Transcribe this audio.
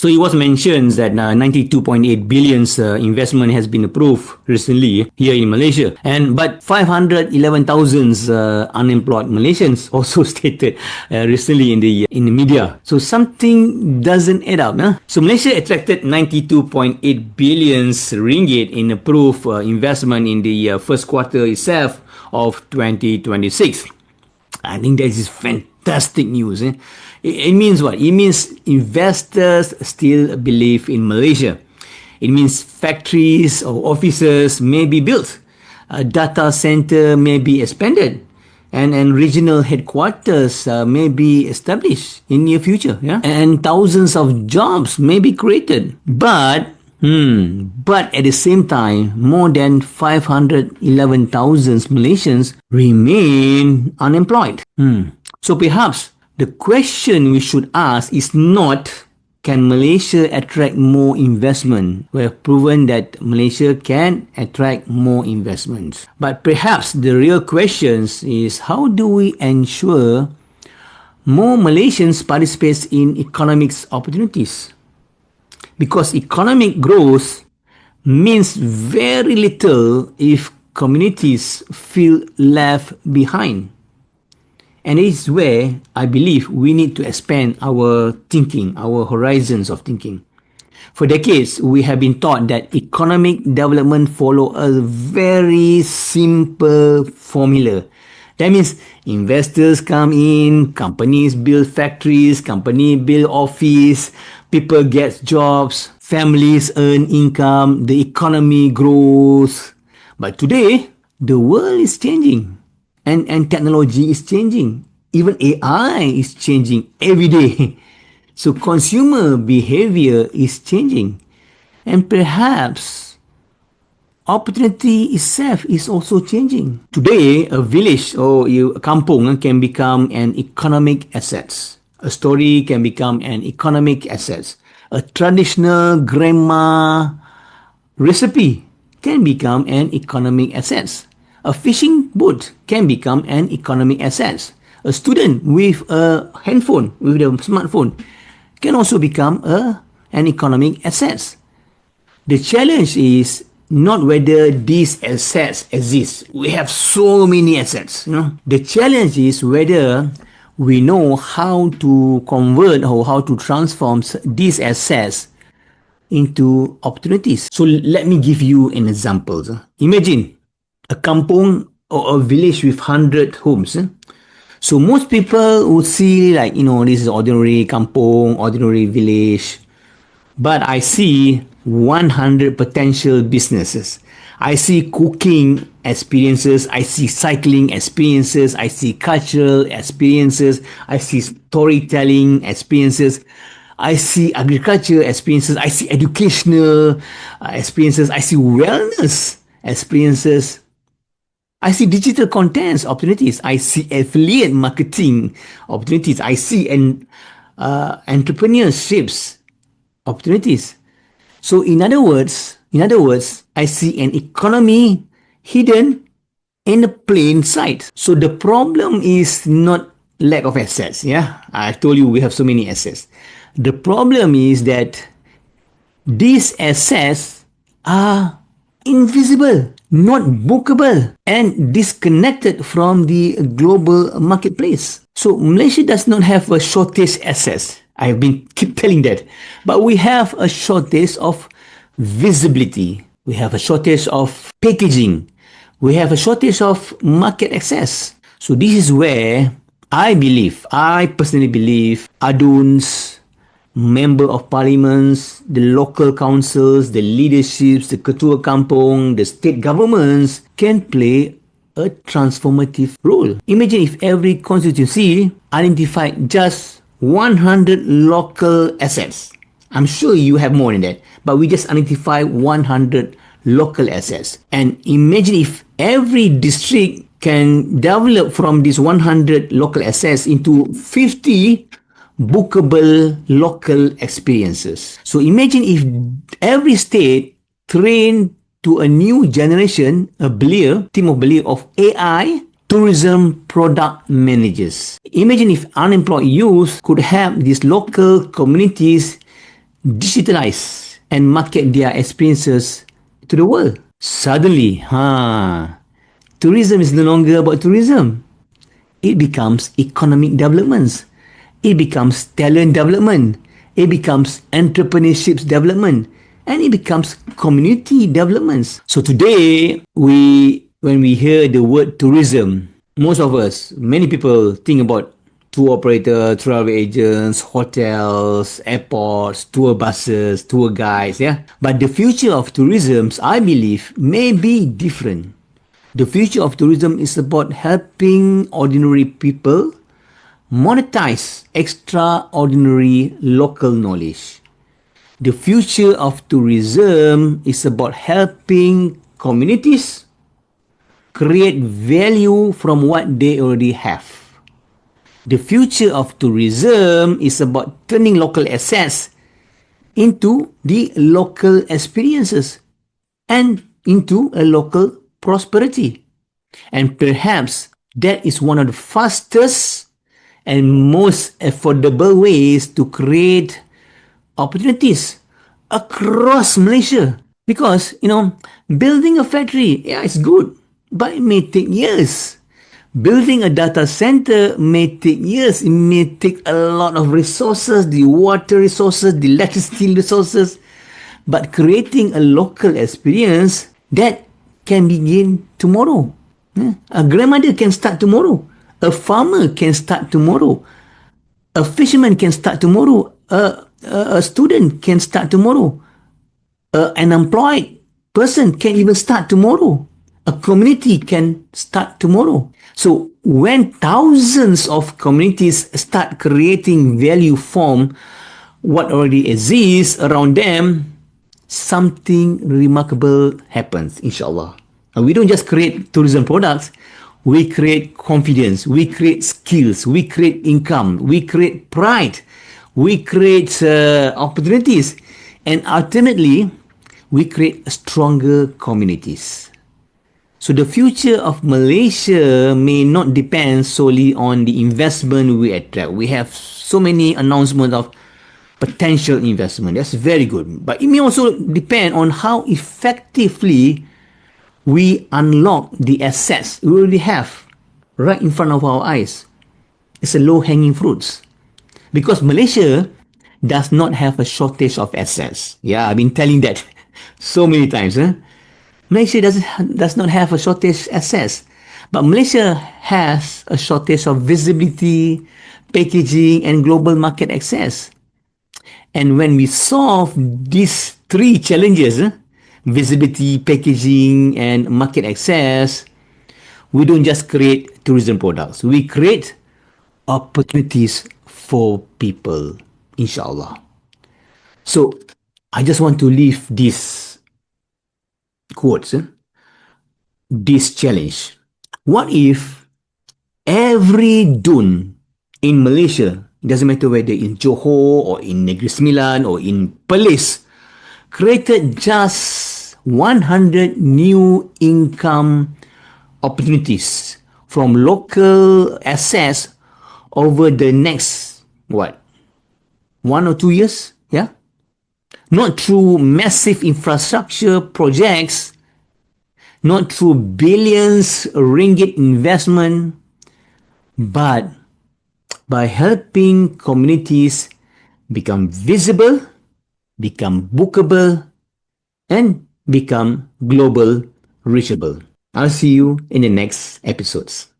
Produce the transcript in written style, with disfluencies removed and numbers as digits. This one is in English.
So it was mentioned that 92.8 billion investment has been approved recently here in Malaysia. But 511,000 unemployed Malaysians also stated recently in the media. So something doesn't add up. So Malaysia attracted 92.8 billion ringgit in approved investment in the first quarter itself of 2026. I think that is fantastic news. It means what? It means investors still believe in Malaysia. It means factories or offices may be built. A data center may be expanded. And regional headquarters may be established in near future. Yeah? And thousands of jobs may be created. But at the same time, more than 511,000 Malaysians remain unemployed. So perhaps the question we should ask is not, can Malaysia attract more investment? We have proven that Malaysia can attract more investments. But perhaps the real question is, how do we ensure more Malaysians participate in economic opportunities? Because economic growth means very little if communities feel left behind. And it is where I believe we need to expand our thinking, our horizons of thinking. For decades, we have been taught that economic development follows a very simple formula. That means investors come in, companies build factories, companies build office, people get jobs, families earn income, the economy grows. But today, the world is changing. And technology is changing. Even AI is changing every day. So consumer behavior is changing. And perhaps opportunity itself is also changing. Today, a village or a kampung can become an economic asset. A story can become an economic asset. A traditional grandma recipe can become an economic asset. A fishing boat can become an economic asset. A student with a handphone, with a smartphone, can also become an economic asset. The challenge is not whether these assets exist. We have so many assets. The challenge is whether we know how to convert or how to transform these assets into opportunities. So let me give you an example. Imagine a kampung or a village with 100 homes. So most people would see this is ordinary kampung, ordinary village. But I see 100 potential businesses. I see cooking experiences. I see cycling experiences. I see cultural experiences. I see storytelling experiences. I see agriculture experiences. I see educational experiences. I see wellness experiences. I see digital contents opportunities. I see affiliate marketing opportunities. I see entrepreneurships opportunities. So in other words, I see an economy hidden in the plain sight. So the problem is not lack of assets. Yeah, I told you we have so many assets. The problem is that these assets are invisible, not bookable, and disconnected from the global marketplace. So Malaysia does not have a shortage assets. I've been keep telling that. But we have a shortage of visibility. We have a shortage of packaging. We have a shortage of market access. So this is where I personally believe, ADUNs, Member of Parliaments, the local councils, the leaderships, the ketua kampung, the state governments can play a transformative role. Imagine if every constituency identified just 100 local assets. I'm sure you have more than that, but we just identify 100 local assets. And imagine if every district can develop from these 100 local assets into 50 bookable local experiences. So imagine if every state trained to a new generation, team of AI tourism product managers. Imagine if unemployed youth could help these local communities digitalize and market their experiences to the world. Suddenly, tourism is no longer about tourism. It becomes economic developments. It becomes talent development. It becomes entrepreneurship development. And it becomes community developments. So today, when we hear the word tourism, most of us, many people think about tour operator, travel agents, hotels, airports, tour buses, tour guides, yeah. But the future of tourism, I believe, may be different. The future of tourism is about helping ordinary people monetize extraordinary local knowledge. The future of tourism is about helping communities create value from what they already have. The future of tourism is about turning local assets into the local experiences and into a local prosperity. And perhaps that is one of the fastest and most affordable ways to create opportunities across Malaysia. Because, building a factory, yeah, it's good, but it may take years. Building a data center may take years. It may take a lot of resources, the water resources, the electricity resources. But creating a local experience, that can begin tomorrow. A grandmother can start tomorrow. A farmer can start tomorrow. A fisherman can start tomorrow. A student can start tomorrow. An employed person can even start tomorrow. A community can start tomorrow. So when thousands of communities start creating value from what already exists around them, something remarkable happens, inshallah. And we don't just create tourism products, we create confidence, we create skills, we create income, we create pride, we create opportunities, and ultimately, we create stronger communities. So the future of Malaysia may not depend solely on the investment we attract. We have so many announcements of potential investment. That's very good. But it may also depend on how effectively we unlock the assets we already have right in front of our eyes. It's a low-hanging fruits. Because Malaysia does not have a shortage of assets. Yeah, I've been telling that so many times. Malaysia does not have a shortage of assets. But Malaysia has a shortage of visibility, packaging, and global market access. And when we solve these three challenges, visibility, packaging, and market access, we don't just create tourism products. We create opportunities for people, inshallah. So, I just want to leave this quotes, this challenge. What if every dun in Malaysia, doesn't matter whether in Johor or in Negeri Sembilan or in Perlis, created just 100 new income opportunities from local assets over the next, 1 or 2 years? Yeah? Not through massive infrastructure projects, not through billions ringgit investment, but by helping communities become visible, become bookable, and become global reachable. I'll see you in the next episodes.